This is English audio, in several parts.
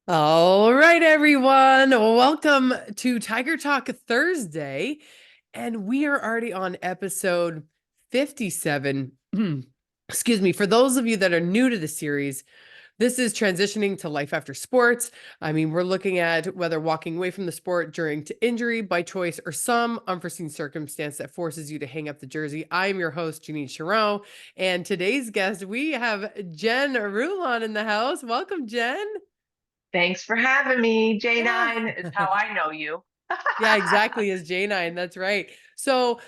All right, everyone. Welcome to Tiger Talk Thursday. And we are already on episode 57. Excuse me. For those of you that are new to the series, this is transitioning to life after sports. I mean, we're looking at whether walking away from the sport during to injury by choice or some unforeseen circumstance that forces you to hang up the jersey. I'm your host, Janine Charron. And today's guest, we have Jen Rulon in the house. Welcome, Jen. Thanks for having me. Yeah. J9 is how I know you. Yeah, exactly. As J9. That's right. So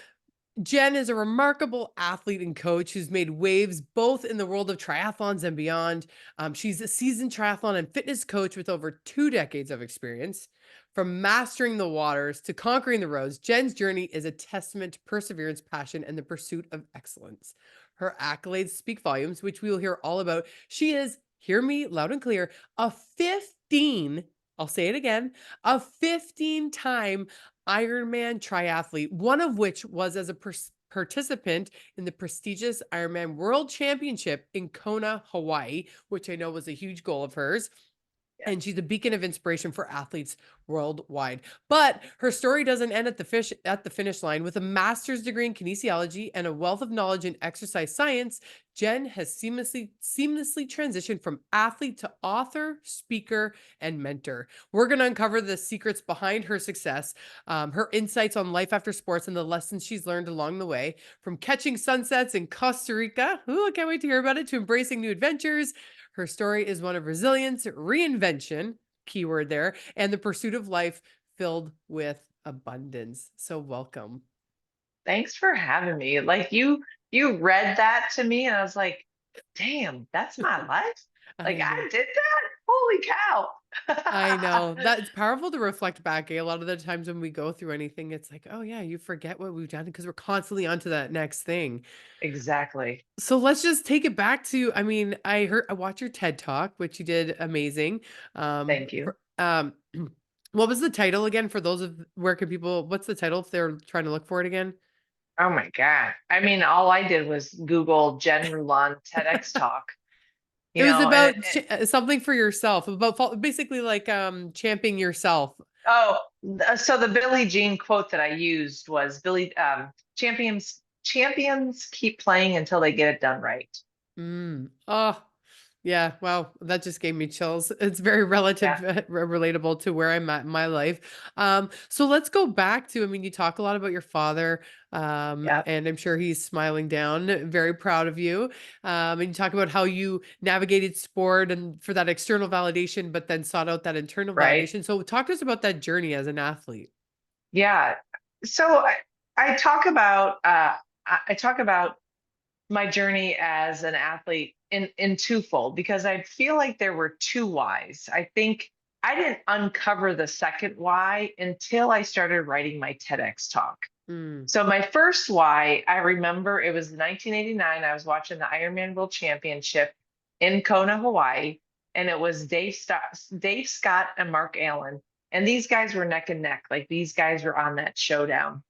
Jen is a remarkable athlete and coach who's made waves both in the world of triathlons and beyond. She's a seasoned triathlon and fitness coach with over 2 decades of experience. From mastering the waters to conquering the roads, Jen's journey is a testament to perseverance, passion, and the pursuit of excellence. Her accolades speak volumes, which we will hear all about. She is, hear me loud and clear, a 15, I'll say it again, a 15-time Ironman triathlete, one of which was as a participant in the prestigious Ironman World Championship in Kona, Hawaii, which I know was a huge goal of hers. And she's a beacon of inspiration for athletes worldwide. But her story doesn't end at the finish line. With a master's degree in kinesiology and a wealth of knowledge in exercise science, Jen has seamlessly transitioned from athlete to author, speaker, and mentor. We're going to uncover the secrets behind her success, her insights on life after sports, and the lessons she's learned along the way. From catching sunsets in Costa Rica, ooh, I can't wait to hear about it, to embracing new adventures. Her story is one of resilience, reinvention, keyword there, and the pursuit of life filled with abundance. So welcome. Thanks for having me. Like you read that to me and I was like, damn, that's my life. Like I know. I did that. Holy I cow. know. That's powerful to reflect back. A lot of the times when we go through anything, it's like, oh yeah, you forget what we've done because we're constantly on to that next thing. Exactly. So let's just take it back to, I mean, I watched your TED Talk, which you did amazing. Thank you. What was the title again for those of where can people, what's the title if they're trying to look for it again? Oh my God. I mean, all I did was Google Jen Rulon TEDx talk, It was and about something for yourself, about basically like championing yourself. oh, so the Billie Jean quote that I used was champions keep playing until they get it done right. Oh, yeah. Wow. That just gave me chills. It's very Yeah. relative, relatable to where I'm at in my life. So let's go back to, I mean, you talk a lot about your father, Yeah. and I'm sure he's smiling down, very proud of you. And you talk about how you navigated sport and for that external validation, but then sought out that internal Right. validation. So talk to us about that journey as an athlete. Yeah. So I talk about I talk about my journey as an athlete in twofold because I feel like there were two whys. I think I didn't uncover the second why until I started writing my TEDx talk. Mm. So my first why, I remember it was 1989. I was watching the Ironman World Championship in Kona, Hawaii, and it was Dave Scott and Mark Allen. And these guys were neck and neck. Like these guys were on that showdown.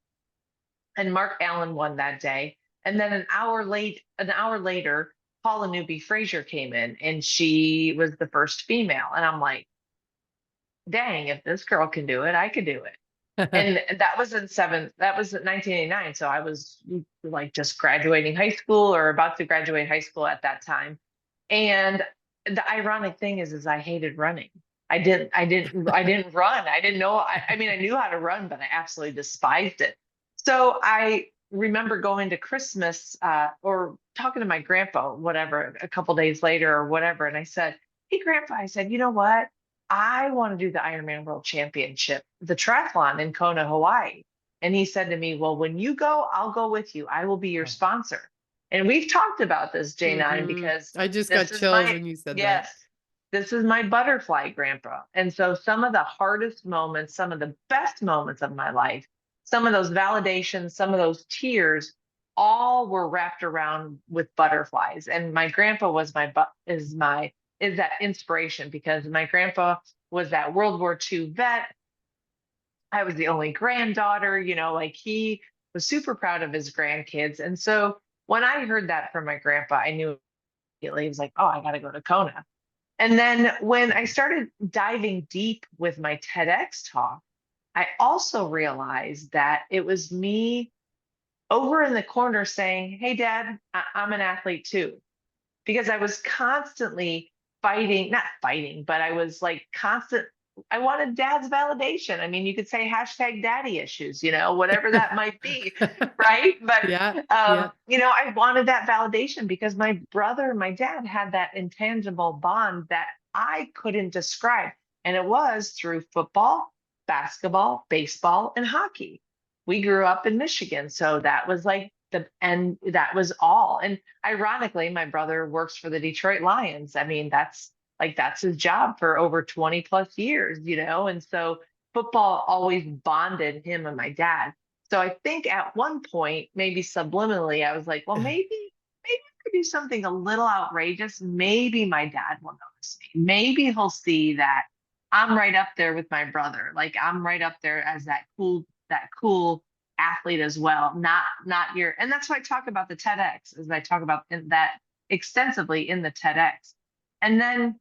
And Mark Allen won that day. And then an hour later, Paula Newby Fraser came in and she was the first female. And I'm like, dang, if this girl can do it, I could do it. And that was in 1989. So I was like just graduating high school or about to graduate high school at that time. And the ironic thing is I hated running. I didn't run. I didn't know. I mean, I knew how to run, but I absolutely despised it. So I remember going to Christmas or talking to my grandpa, whatever, a couple days later or whatever. And I said, hey, grandpa, I said, you know what? I want to do the Ironman World Championship, the triathlon in Kona, Hawaii. And he said to me, well, when you go, I'll go with you. I will be your sponsor. And we've talked about this, J9, Hmm. because I just this got is chills my, when you said that. yes, this is my butterfly grandpa. And so some of the hardest moments, some of the best moments of my life, some of those validations, some of those tears, all were wrapped around with butterflies. And my grandpa was is that inspiration because my grandpa was that World War II vet. I was the only granddaughter, like he was super proud of his grandkids. And so when I heard that from my grandpa, I knew immediately he was like, oh, I got to go to Kona. And then when I started diving deep with my TEDx talk, I also realized that it was me over in the corner saying, "Hey, Dad, I'm an athlete too." Because I was constantly fighting, not fighting, but I was like constant. I wanted dad's validation. I mean, you could say hashtag daddy issues, whatever that might be, right? But, Yeah. Yeah. I wanted that validation because my brother and my dad had that intangible bond that I couldn't describe. And it was through football, basketball, baseball, and hockey. We grew up in Michigan. So that was like and that was all. And ironically, my brother works for the Detroit Lions. I mean, that's his job for over 20 plus years, and so football always bonded him and my dad. So I think at one point, maybe subliminally, I was like, well, maybe I could do something a little outrageous. Maybe my dad will notice me. Maybe he'll see that I'm right up there with my brother. Like I'm right up there as that cool athlete as well, not your. And that's why I talk about the TEDx, as I talk about that extensively in the TEDx. And then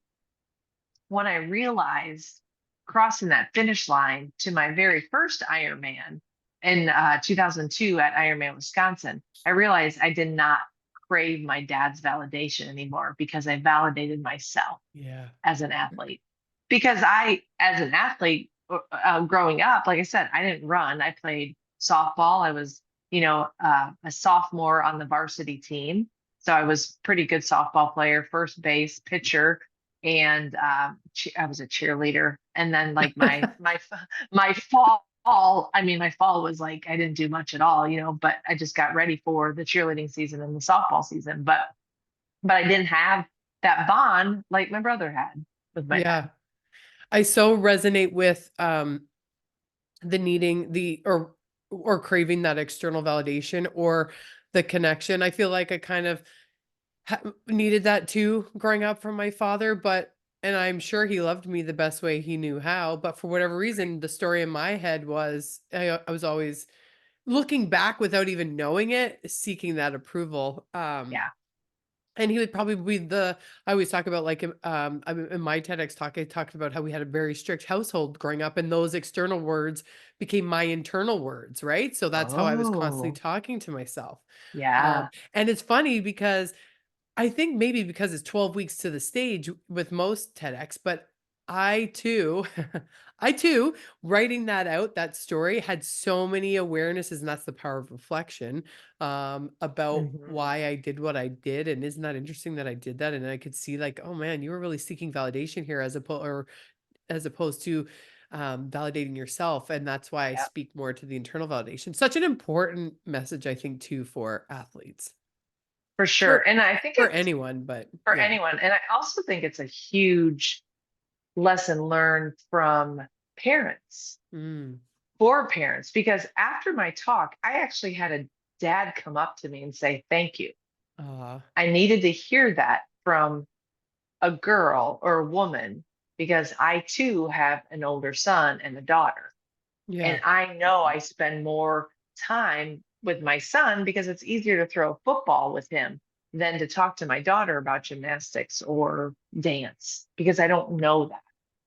when I realized crossing that finish line to my very first Ironman in 2002 at Ironman Wisconsin, I realized I did not crave my dad's validation anymore because I validated myself Yeah. as an athlete. Because as an athlete, growing up, like I said, I didn't run. I played softball. I was, a sophomore on the varsity team. So I was pretty good softball player, first base, pitcher, and I was a cheerleader. And then like my fall. I mean, my fall was like I didn't do much at all, but I just got ready for the cheerleading season and the softball season. But I didn't have that bond like my brother had with my Yeah. dad. I so resonate with the needing the or craving that external validation or the connection. I feel like I kind of needed that too growing up from my father, but and I'm sure he loved me the best way he knew how, but for whatever reason, the story in my head was I was always looking back without even knowing it, seeking that approval. Yeah. And he would probably be I always talk about like, in my TEDx talk, I talked about how we had a very strict household growing up and those external words became my internal words, right? So that's how I was constantly Oh, talking to myself. yeah. And it's funny because I think maybe because it's 12 weeks to the stage with most TEDx, but I too, I too, writing that out, that story had so many awarenesses, and that's the power of reflection, about Hmm. why I did what I did. And isn't that interesting that I did that? And I could see like, oh man, you were really seeking validation here as opposed to validating yourself. And that's why I Yeah, speak more to the internal validation. Such an important message, I think, too, for athletes. for sure. For And I think for it's anyone, but for yeah. anyone. And I also think it's a huge lesson learned from parents, Mm. for parents, because after my talk, I actually had a dad come up to me and say, "Thank you." Aw. I needed to hear that from a girl or a woman because I too have an older son and a daughter. And Yeah, I know I spend more time with my son because it's easier to throw a football with him than to talk to my daughter about gymnastics or dance because I don't know that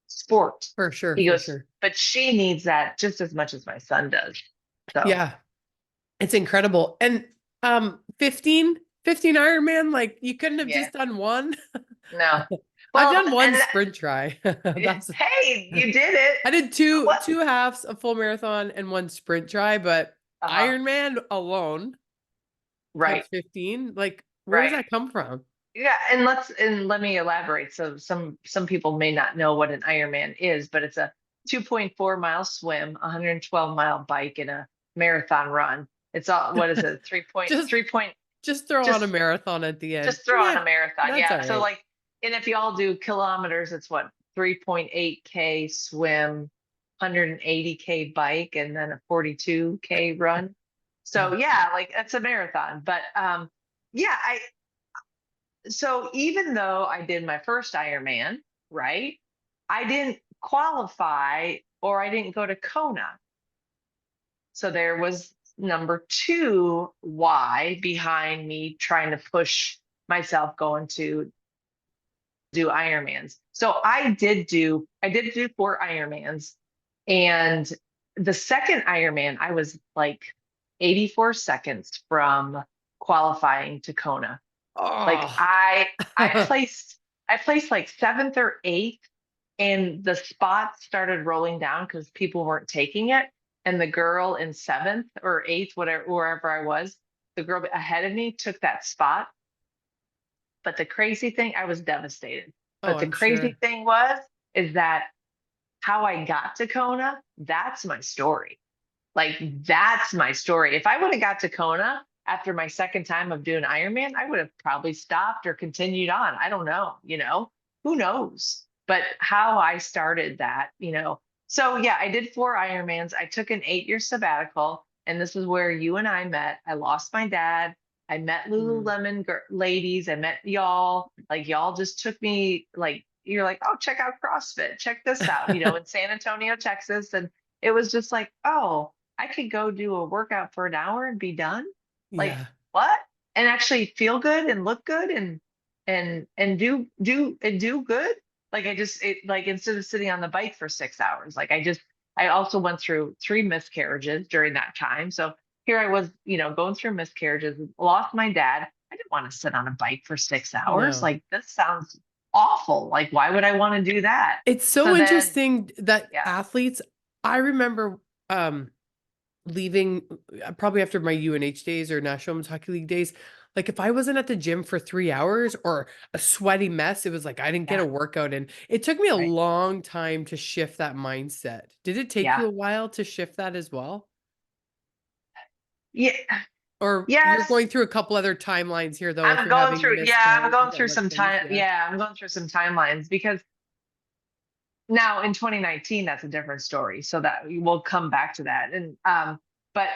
sport. for sure, He for goes, sure. but she needs that just as much as my son does. So, Yeah, it's incredible. And, 15 Ironman, like, you couldn't have yeah, just done one? no. I've Well, done one and sprint try. That's hey, you did it. I did 2 What? 2 halves, a full marathon, and 1 sprint try, but Uh-huh. Ironman alone Right, times 15, like, where does right. that come from? Yeah, and let me elaborate. So some people may not know what an Ironman is, but it's a 2.4 mile swim, 112-mile bike, and a marathon run. It's all what is it? Three point Just three point. just throw on a Just marathon at the end. just throw on Yeah, a marathon. that's Yeah. So alright. like, and if you all do kilometers, it's what 3.8K swim, 180K bike, and then a 42K run. Yeah. So yeah, like that's a marathon. But yeah, I so even though I did my first Ironman, right? I didn't qualify or I didn't go to Kona. So there was number two why behind me trying to push myself going to do Ironmans. So I did do 4 Ironmans. And the second Ironman, I was like 84 seconds from qualifying to Kona. Like Oh. I placed like seventh or eighth, and the spots started rolling down because people weren't taking it. And the girl in seventh or eighth, whatever, wherever I was, the girl ahead of me took that spot. But the crazy thing, I was devastated. Oh, But the I'm crazy sure. thing is that how I got to Kona, that's my story. Like that's my story. If I would have got to Kona after my second time of doing Ironman, I would have probably stopped or continued on. I don't know, who knows? But how I started that. So yeah, I did 4 Ironmans. I took an 8-year sabbatical, and this is where you and I met. I lost my dad. I met Mm. Lululemon ladies. I met y'all. Like y'all just took me like you're like, oh, check out CrossFit. Check this out, in San Antonio, Texas. And it was just like, oh, I could go do a workout for an hour and be done. Like Yeah. what? And actually feel good and look good and do good. Like like instead of sitting on the bike for 6 hours, like I also went through 3 miscarriages during that time. So here I was, going through miscarriages, lost my dad. I didn't want to sit on a bike for 6 hours. No. Like this sounds awful. Like why would I want to do that? It's So so then, interesting that yeah, athletes, I remember um leaving probably after my UNH days or National Women's Hockey League days. Like if I wasn't at the gym for 3 hours or a sweaty mess, it was like I didn't get yeah, a workout in. It took me a right. long time to shift that mindset. Did it take Yeah. you a while to shift that as well? Yeah. Or you're Yes. going through a couple other timelines here though, if you're having I'm miscarriages going and through what some things, time. yeah. Yeah, I'm going through some timelines because now in 2019, that's a different story. So that we'll come back to that. But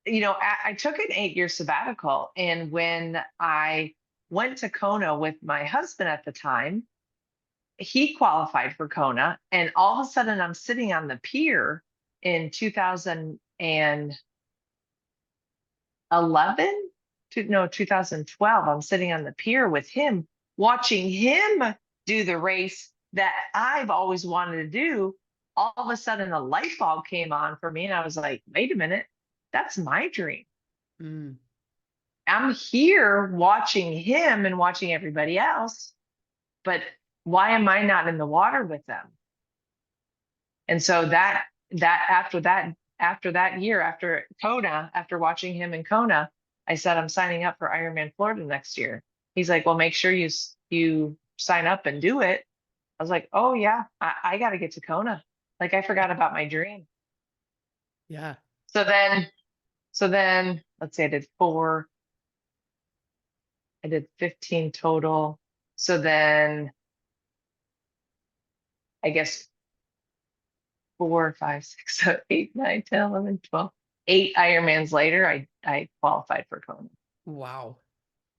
I took an 8-year sabbatical, and when I went to Kona with my husband at the time, he qualified for Kona, and all of a sudden I'm sitting on the pier in 2011 no 2012. I'm sitting on the pier with him, watching him do the race that I've always wanted to do. All of a sudden a light bulb came on for me, and I was like, wait a minute, that's my dream. Mm, I'm here watching him and watching everybody else, but why am I not in the water with them? And so after that year, after Kona, after watching him in Kona, I said, I'm signing up for Ironman Florida next year. He's like, well, make sure you sign up and do it. I was like, oh yeah, I got to get to Kona. Like I forgot about my dream. yeah. So then, let's say I did 15 total. So then I guess 4, 5, 6, 7, 8, 9, 10, 11, 12, 8 Ironmans later, I qualified for Kona. Wow.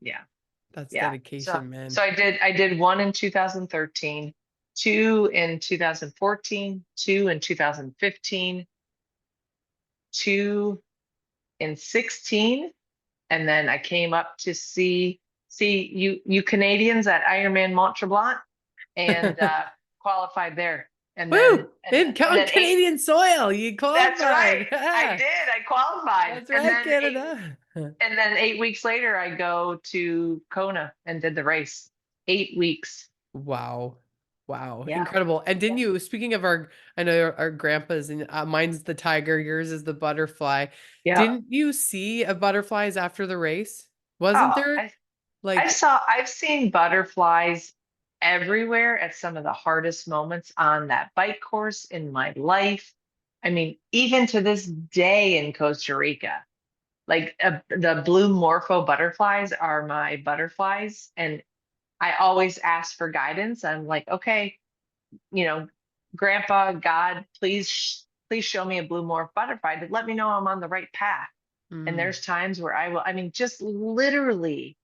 Yeah. That's Yeah. So dedication, man. so I did one in 2013, two in 2014, two in 2015, two in 16, and then I came up to see you Canadians at Ironman Mont Tremblant, and qualified there. And then Woo! and In and on then eight. Canadian soil, you That's right. qualified. I did. I qualified. That's And right, then eight Canada. and then 8 weeks later I go to Kona and did the race. 8 weeks. Wow. Wow. Yeah. Incredible. And Yeah. didn't you, speaking of I know our grandpas and mine's the tiger, yours is the butterfly. Yeah. Didn't you see a butterflies after the race? Wasn't Oh, there like, I've seen butterflies everywhere at some of the hardest moments on that bike course in my life. I mean, even to this day in Costa Rica, like the blue morpho butterflies are my butterflies. And I always ask for guidance. I'm like, okay, you know, Grandpa, God, please show me a blue morph butterfly to let me know I'm on the right path. And mm, there's times where I mean, just literally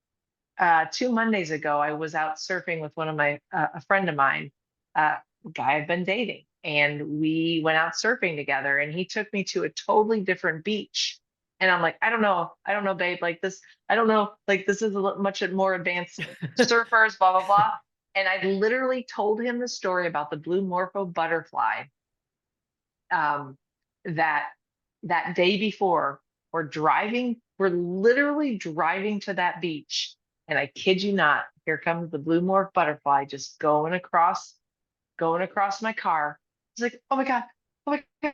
2 Mondays ago, I was out surfing with a friend of mine, a guy I've been dating, and we went out surfing together, and he took me to a totally different beach. And I'm like, I don't know, babe, like this, I don't know, like this is much more advanced surfers, blah, blah, blah. And I literally told him the story about the blue morpho butterfly, um, that that day before. We're literally driving to that beach. And I kid you not, here comes the blue morph butterfly just going across my car. He's like, oh my God, oh my God,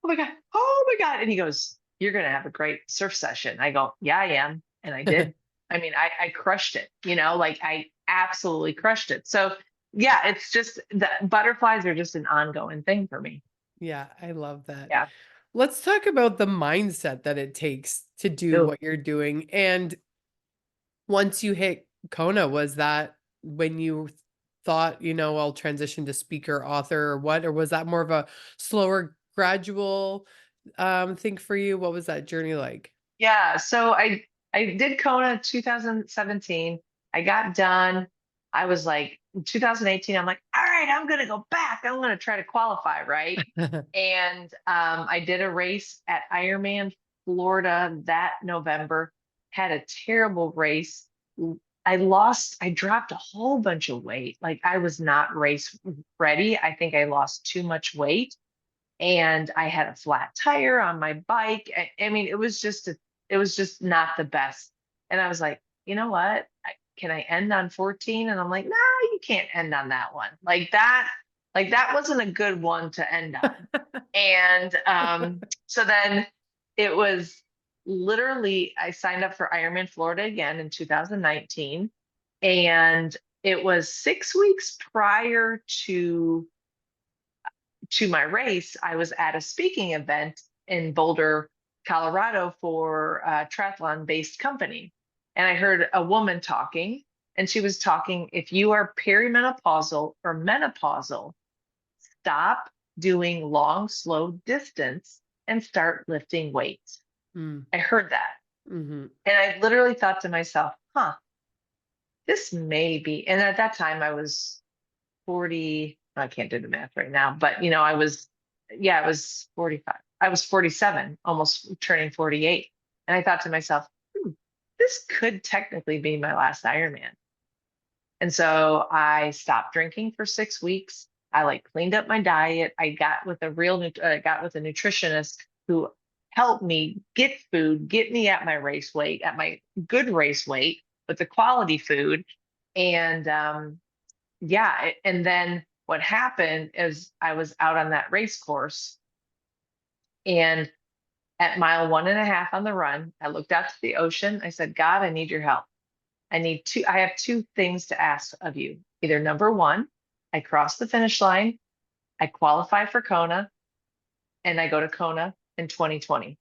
oh my God, oh my God. And he goes, you're going to have a great surf session. I go, yeah, I am. And I did. I mean, I crushed it, like I absolutely crushed it. So yeah, it's just the butterflies are just an ongoing thing for me. Yeah, I love that. Yeah. Let's talk about the mindset that it takes to do Ooh. what you're doing. And once you hit Kona, was that when you thought, I'll transition to speaker, author, or what? Or was that more of a slower, gradual thing for you? What was that journey like? Yeah, so I did Kona 2017. I got done. I was like, in 2018, I'm like, all right, I'm gonna go back. I'm gonna try to qualify, right? And I did a race at Ironman Florida that November, had a terrible race. I dropped a whole bunch of weight. Like I was not race ready. I think I lost too much weight and I had a flat tire on my bike. I mean, it was just not the best. And I was like, you know what? Can I end on 14? And I'm like, no, you can't end on that one. Like that wasn't a good one to end on. And so then it was literally, I signed up for Ironman Florida again in 2019. And it was 6 weeks prior to my race, I was at a speaking event in Boulder, Colorado for a triathlon based company. And I heard a woman talking, and she was talking if you are perimenopausal or menopausal, stop doing long, slow distance and start lifting weights. Mm, I heard that. hmm And I literally thought to myself, huh, this may be. And at that time, I was 40, I can't do the math right now, but I was 45. I was 47, almost turning 48. And I thought to myself, this could technically be my last Ironman. And so I stopped drinking for 6 weeks. I like cleaned up my diet. I got with got with a nutritionist who helped me get food, get me at my race weight, at my good race weight with the quality food. And yeah, and then what happened is I was out on that race course, and at mile 1.5 on the run, I looked out to the ocean. I said, God, I need your help. I have two things to ask of you. Either number one, I cross the finish line, I qualify for Kona, and I go to Kona in 2020.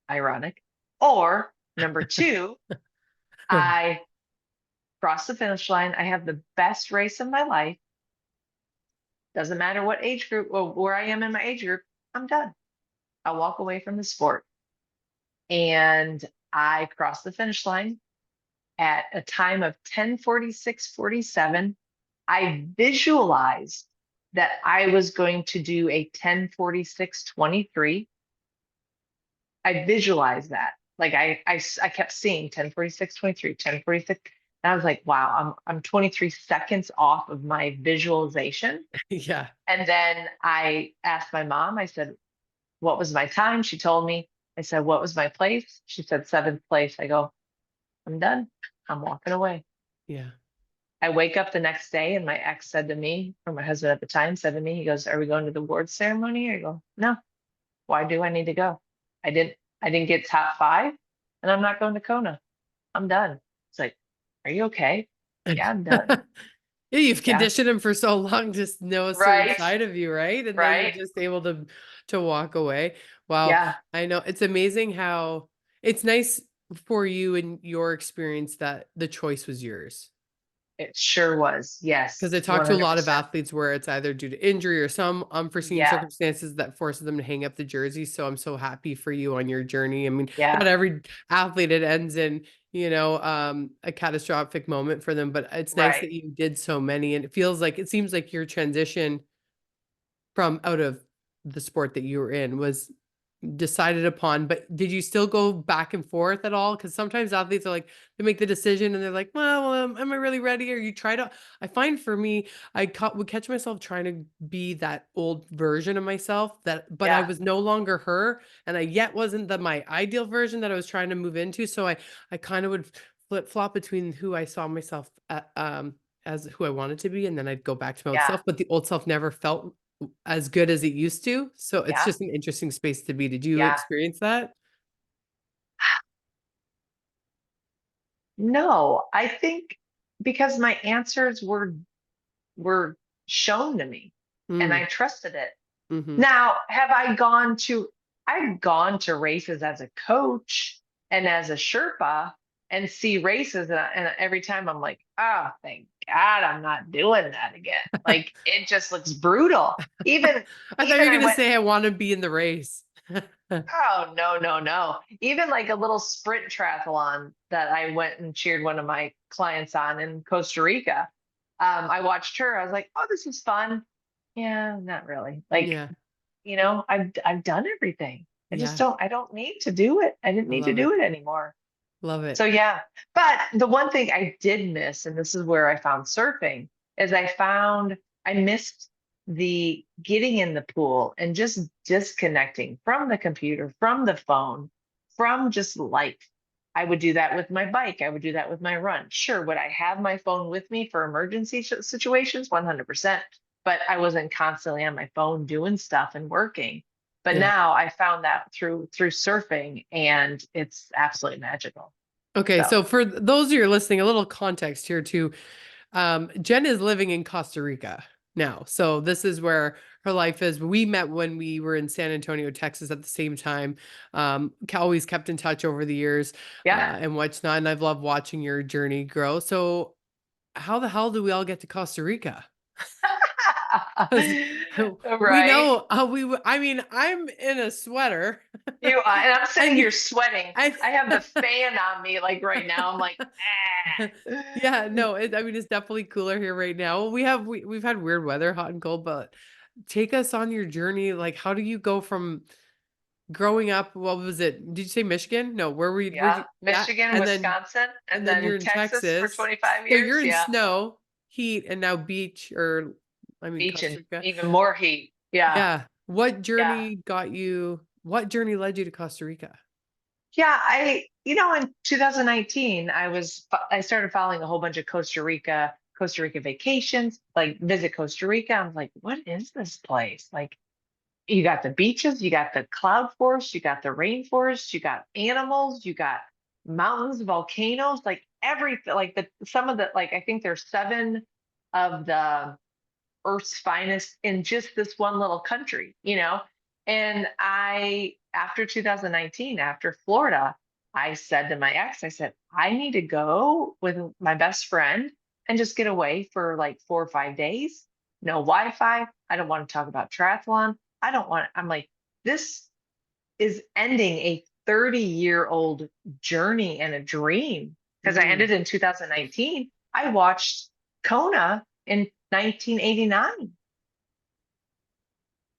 Ironic. Or number two, I cross the finish line. I have the best race of my life. Doesn't matter what age group or where I am in my age group, I'm done. I'll walk away from the sport. And I crossed the finish line at a time of 10:46:47. I visualized that I was going to do a 10:46:23. I visualized that. Like I kept seeing 10:46:23, 10:46. And I was like, wow, I'm 23 seconds off of my visualization. Yeah. And then I asked my mom, I said, what was my time? She told me. I said, what was my place? She said, seventh place. I go, I'm done. I'm walking away. Yeah. I wake up the next day and my ex said to me, or my husband at the time said to me, he goes, are we going to the awards ceremony? I go, no. Why do I need to go? I didn't get top five and I'm not going to Kona. I'm done. It's like, are you okay? Yeah, I'm done. Yeah, you've Yeah. conditioned him for so long to know a certain Right. side of you, right? And then you're Right. just able to walk away. Wow. Yeah. I know it's amazing how it's nice for you and your experience that the choice was yours. It sure was. Because Yes. I talk to a lot of 100%. athletes where it's either due to injury or some unforeseen Yeah. circumstances that forces them to hang up the jersey. So I'm so happy for you on your journey. I mean, not Yeah. every athlete it ends in, a catastrophic moment for them, but it's nice Right. that you did so many. And it seems like your transition from out of the sport that you were in was decided upon, but did you still go back and forth at all? Because sometimes athletes are like, they make the decision and they're like, well, am I really ready? Or you try to, I find for me, would catch myself trying to be that old version of myself but I Yeah. was no longer her. And I yet wasn't my ideal version that I was trying to move into. So I kind of would flip flop between who I saw myself as who I wanted to be. And then I'd go back to my old Yeah. self, but the old self never felt as good as it used to. So it's Yeah. just an interesting space to be. Did you Yeah. experience that? No, I think because my answers were shown to me and Mm, I trusted it. mhm. Now, I've gone to races as a coach and as a Sherpa and see races, and every time I'm like, oh, thank God I'm not doing that again. Like it just looks brutal. I thought you Even were I gonna went, say I wanna be in the race. oh no, no, no. Even like a little sprint triathlon that I went and cheered one of my clients on in Costa Rica. I watched her. I was like, oh, this is fun. Yeah, not really. Like, Yeah, I've done everything. yeah. I don't need to do it. I didn't I need to love do it. it anymore. Love So it. yeah. But the one thing I did miss, and this is where I found surfing, is I missed the getting in the pool and just disconnecting from the computer, from the phone, from just life. I would do that with my bike. I would do that with my run. Sure, would I have my phone with me for emergency situations? 100%. But I wasn't constantly on my phone doing stuff and working. But Yeah. now I found that through surfing, and it's absolutely magical. Okay, So so for those of you who are listening, a little context here too. Jen is living in Costa Rica now. So this is where her life is. We met when we were in San Antonio, Texas at the same time. Always kept in touch over the years yeah. and whatnot. And I've loved watching your journey grow. So how the hell do we all get to Costa Rica? 'Cause we Right. know I mean, I'm in a sweater You and I'm sitting and here sweating. I I have the fan on me like right now. I'm like, yeah, ah. no, I mean, it's definitely cooler here right now. We've had weird weather, hot and cold, but take us on your journey. Like, how do you go from growing up? What was it? Did you say Michigan? No, where'd Yeah, you, yeah, Michigan, Wisconsin, and and then then you're in Texas for Texas. 25 So you're years. in Yeah. snow, heat, and now beach, or I mean, Beach Costa and Rica. even more heat. Yeah. Yeah. Yeah. What journey led you to Costa Rica? Yeah, in 2019, I started following a whole bunch of Costa Rica vacations, like visit Costa Rica. I'm like, what is this place? Like, you got the beaches, you got the cloud forest, you got the rainforest, you got animals, you got mountains, volcanoes, like everything, like some of the, like, I think there's seven of the Earth's finest in just this one little country. And after 2019, after Florida, I said to my ex, I said, I need to go with my best friend and just get away for like 4 or 5 days. No Wi-Fi. I don't want to talk about triathlon. I'm like, this is ending a 30-year-old journey and a dream because I Mm, ended in 2019. I watched Kona in 1989.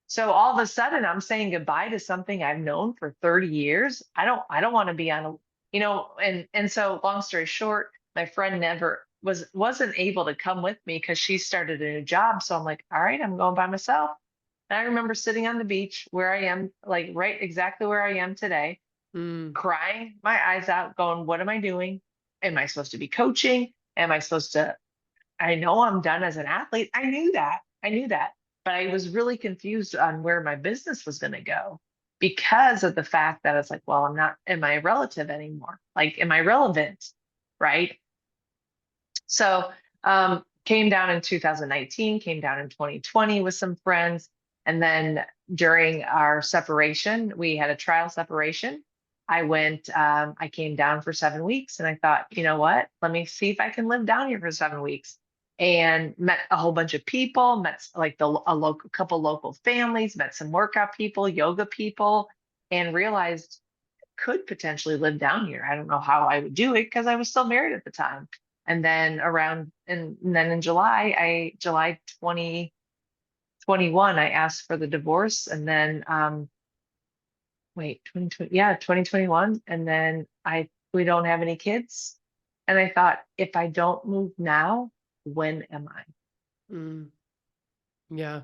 So all of a sudden I'm saying goodbye to something I've known for 30 years. I don't want to be on and so long story short, my friend never wasn't able to come with me because she started a new job. So I'm like, all right, I'm going by myself. And I remember sitting on the beach where I am, like right exactly where I am today, mm. crying my eyes out, going, what am I doing? Am I supposed to be coaching? Am I supposed to I know I'm done as an athlete. I knew that. I knew that. But I was really confused on where my business was going to go because of the fact that it's like, well, am I relative anymore? Like, am I relevant? Right. So, came down in 2019, came down in 2020 with some friends. And then during our separation, we had a trial separation. I came down for 7 weeks and I thought, you know what? Let me see if I can live down here for 7 weeks. And met a whole bunch of people, like a local couple local families, met some workout people, yoga people, and realized could potentially live down here. I don't know how I would do it because I was still married at the time. And then in July 2021, I asked for the divorce. And then wait, 2020, yeah, 2021. And then we don't have any kids. And I thought, if I don't move now, when am I? Mm, yeah,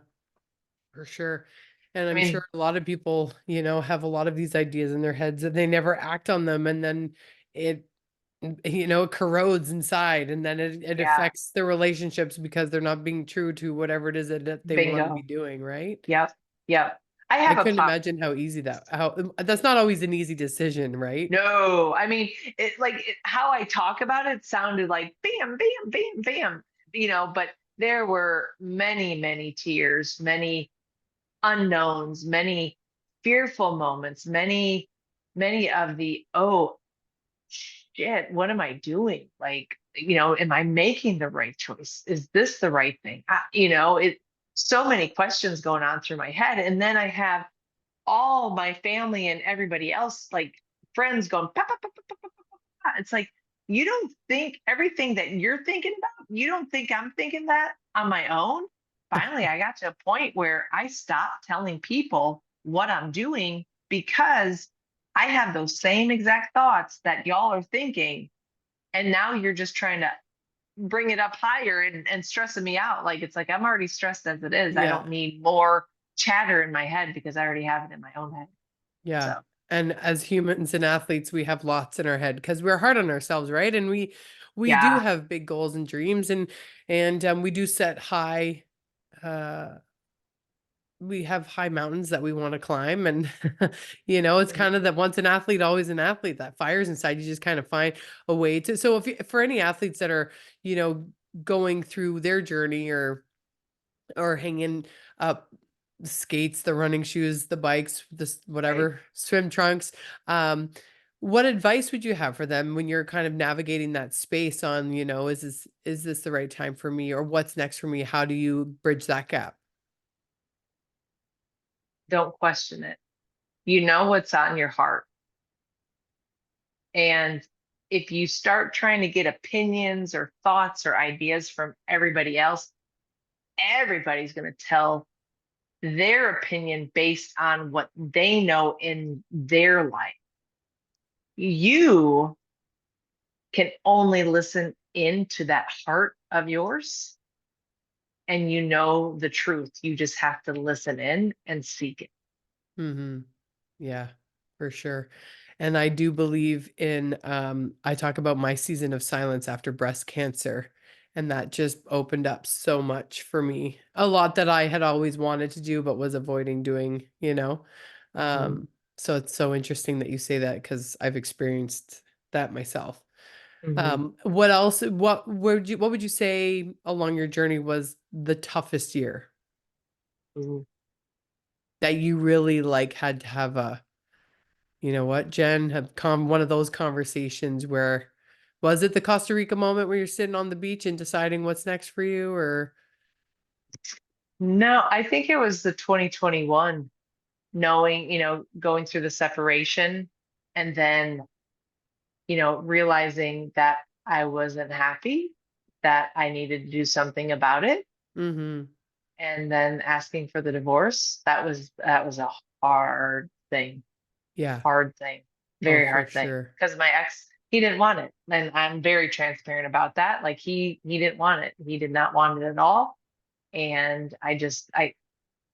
for sure. And I I'm mean, sure a lot of people, have a lot of these ideas in their heads and they never act on them. And then it, it corrodes inside, and then it yeah, affects their relationships because they're not being true to whatever it is that they want to be bingo. doing, right? Yep. Yep. I I have a couldn't pop. imagine how that's not always an easy decision, right? No, I mean, how I talk about it sounded like bam, bam, bam, bam, but there were many, many tears, many unknowns, many fearful moments, many of the, oh shit, what am I doing? Like, am I making the right choice? Is this the right thing? So many questions going on through my head. And then I have all my family and everybody else, like friends going, "Pa, pa, pa, pa, pa, pa, pa, pa." It's like, you don't think everything that you're thinking about, you don't think I'm thinking that on my own. Finally, I got to a point where I stopped telling people what I'm doing because I have those same exact thoughts that y'all are thinking. And now you're just trying to bring it up higher and stressing me out. Like, it's like I'm already stressed as it is. I Yeah. don't need more chatter in my head because I already have it in my own head. Yeah. So And as humans and athletes, we have lots in our head because we're hard on ourselves, right? And we do yeah, have big goals and dreams, and we do set high uh we have high mountains that we want to climb, and it's mhm, kind of that once an athlete always an athlete, that fires inside. You just kind of find a way to. So for any athletes that are you know going through their journey, or hanging up the skates, the running shoes, the bikes, this right. whatever, swim trunks. Um, what advice would you have for them when you're kind of navigating that space on, is this the right time for me, or what's next for me? How do you bridge that gap? Don't question it. You know what's on your heart. And if you start trying to get opinions or thoughts or ideas from everybody else, everybody's going to tell their opinion based on what they know in their life. You can only listen into that heart of yours, and you know the truth. You just have to listen in and seek it. Hmm. Yeah, for sure. And I do believe in, I talk about my season of silence after breast cancer, and that just opened up so much for me. A lot that I had always wanted to do, but was avoiding doing. Mhm, Um, so it's so interesting that you say that because I've experienced that myself. mhm, What else, what would you say along your journey was the toughest year mhm. that you really like had to have you know what, Jen, have come one of those conversations where was it the Costa Rica moment where you're sitting on the beach and deciding what's next for you, or No, I think it was the 2021, knowing, going through the separation and then, realizing that I wasn't happy, that I needed to do something about it, mm-hmm. and then asking for the divorce. That was a hard thing, Yeah. hard thing, Oh, very for hard thing. sure. Because my ex, he didn't want it. And I'm very transparent about that. Like, he didn't want it. He did not want it at all. And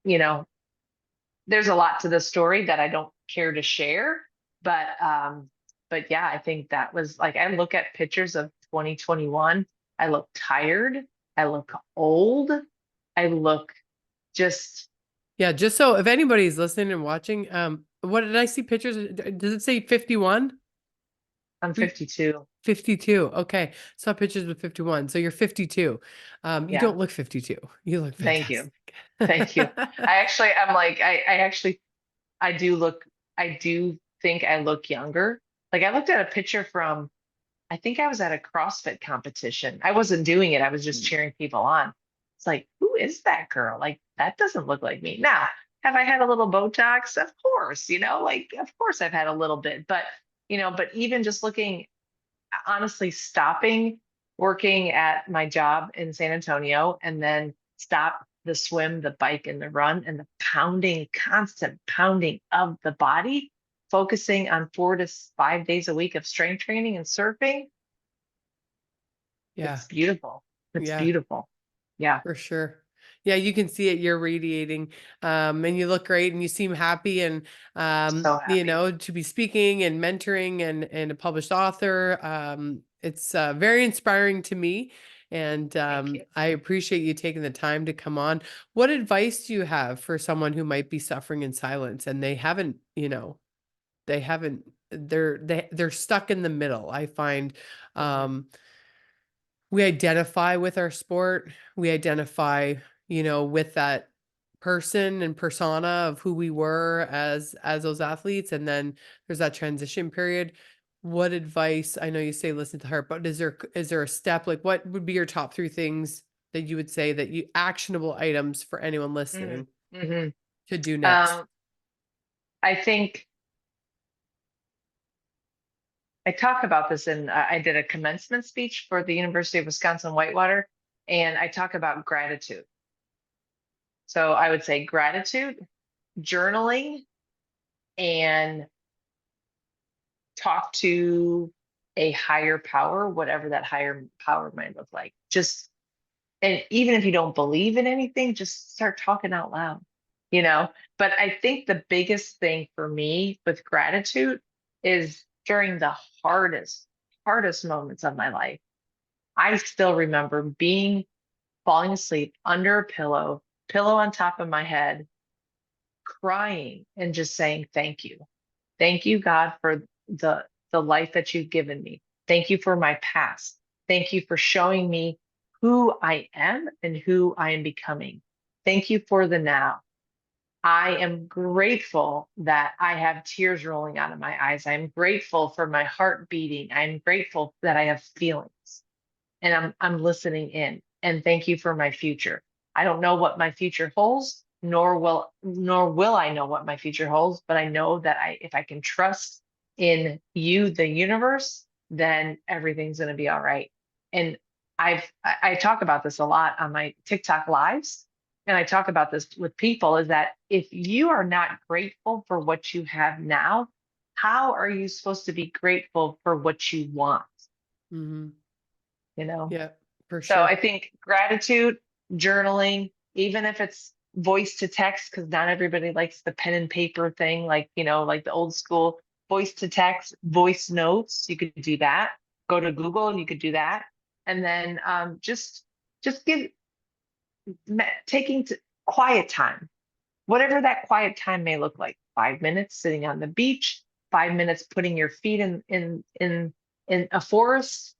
you know, there's a lot to the story that I don't care to share, but yeah, I think that was like, I look at pictures of 2021, I look tired, I look old, I look just, Yeah, just so if anybody's listening and watching, what did I see pictures? Does it say 51? I'm 52. 52. Okay. Saw pictures with 51. So you're 52. You Yeah, don't look 52. You look thank you. fantastic. Thank you. I'm like, I actually, I do look, I do think I look younger. Like, I looked at a picture from, I think I was at a CrossFit competition. I wasn't doing it. I was just cheering people on. It's like, who is that girl? Like, that doesn't look like me. Now, have I had a little Botox? Of course, like, of course I've had a little bit, but even just looking, honestly, stopping working at my job in San Antonio and then stop the swim, the bike, and the run, and the pounding, constant pounding of the body. focusing on 4 to 5 days a week of strength training and surfing, Yeah. it's beautiful. It's Yeah. beautiful. Yeah. For sure. Yeah, you can see it. You're radiating, and you look great, and you seem happy, and So happy. to be speaking and mentoring, and a published author. It's very inspiring to me, and Thank you. I appreciate you taking the time to come on. What advice do you have for someone who might be suffering in silence and they haven't, they haven't, they're stuck in the middle? I find, Mhm. um, we identify with our sport. We identify, with that person and persona of who we were as those athletes, and then there's that transition period. What advice, I know you say listen to her, but is there a step, like what would be your top 3 things that you would say, that you actionable items for anyone Mhm. listening Mhm. to do next? Um, I think I talk about this I did a commencement speech for the University of Wisconsin Whitewater, and I talk about gratitude. So I would say gratitude, journaling, and talk to a higher power, whatever that higher power might look like. Just, and even if you don't believe in anything, just start talking out loud, you know? But I think the biggest thing for me with gratitude is during the hardest moments of my life. I still remember falling asleep under a pillow on top of my head, crying and just saying, thank you. Thank you, God, for the life that you've given me. Thank you for my past. Thank you for showing me who I am and who I am becoming. Thank you for the now. I am grateful that I have tears rolling out of my eyes. I'm grateful for my heart beating. I'm grateful that I have feelings and I'm listening in. And thank you for my future. I don't know what my future holds, nor will I know what my future holds, but I know that if I can trust in you, the universe, then everything's going to be all right. And I talk about this a lot on my TikTok lives, and I talk about this with people, is that if you are not grateful for what you have now, how are you supposed to be grateful for what you want? Mhm. You know? Yeah, for So I sure. think gratitude, journaling, even if it's voice to text, because not everybody likes the pen and paper thing, like, like the old school voice to text, voice notes, you could do that. Go to Google, you could do that. And then just taking quiet time, whatever that quiet time may look like. 5 minutes sitting on the beach, 5 minutes putting your feet in a forest,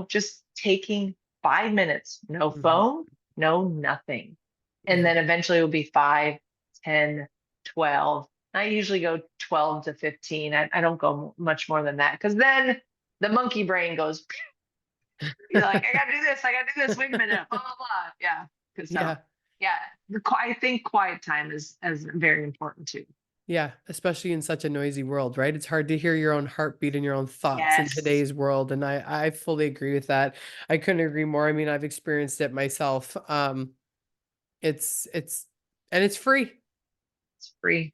just taking 5 minutes, no Mhm. phone, no nothing. And Yeah. then eventually it will be 5, 10, 12. I usually go 12 to 15. I don't go much more than that, because then the monkey brain goes, you're like, I gotta do this, I gotta do this, wait a minute, blah, blah, blah. Yeah. Cause so Yeah. yeah, I think quiet time is very important too. Yeah, especially in such a noisy world, right? It's hard to hear your own heartbeat and your own thoughts in Yes. today's world, and I fully agree with that. I couldn't agree more. I mean, I've experienced it myself. It's and it's free, It's free.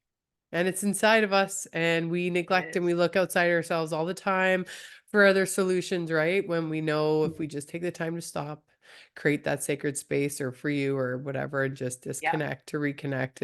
and it's inside of us, and we It neglect and we is. look outside ourselves all the time for other solutions, right? When we know if we just take the time to stop, create that sacred space, or for you or whatever, and just Yep. disconnect to reconnect,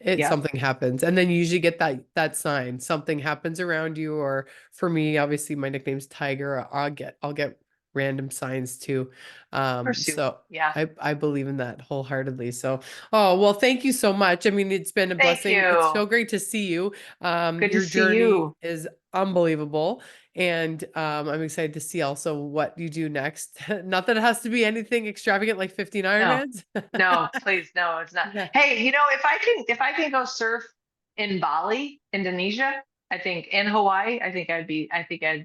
Yep. something happens, and then you usually get that sign. Something happens around you, or for me, obviously my nickname's Tiger. I'll get random signs too. Pursue. So Yeah. I believe in that wholeheartedly. So, oh, well, thank you so much. I mean, it's been a Thank blessing. It's you. so great to see you. Good to Your see journey you. is unbelievable. And I'm excited to see also what you do next. Not that it has to be anything extravagant like 15 No, Ironmans. no, please, no, it's not. Yeah. Hey, if I can go surf in Bali, Indonesia, I think in Hawaii, I think I'd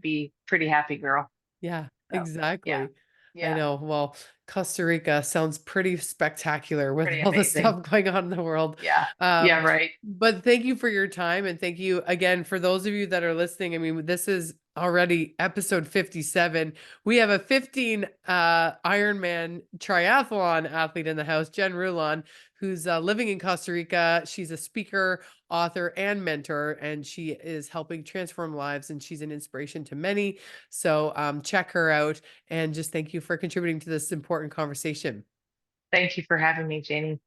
be pretty happy girl. Yeah, So yeah. exactly. I Yeah. know. Well, Costa Rica sounds pretty spectacular with Pretty all the amazing. stuff going on in the world. Yeah. Yeah, Um, right. but thank you for your time. And thank you again for those of you that are listening. I mean, this is already episode 57. We have a 15 Ironman triathlon athlete in the house, Jen Rulon, who's living in Costa Rica. She's a speaker, author, and mentor, and she is helping transform lives, and she's an inspiration to many. So check her out, and just thank you for contributing to this important conversation. Thank you for having me, Janie.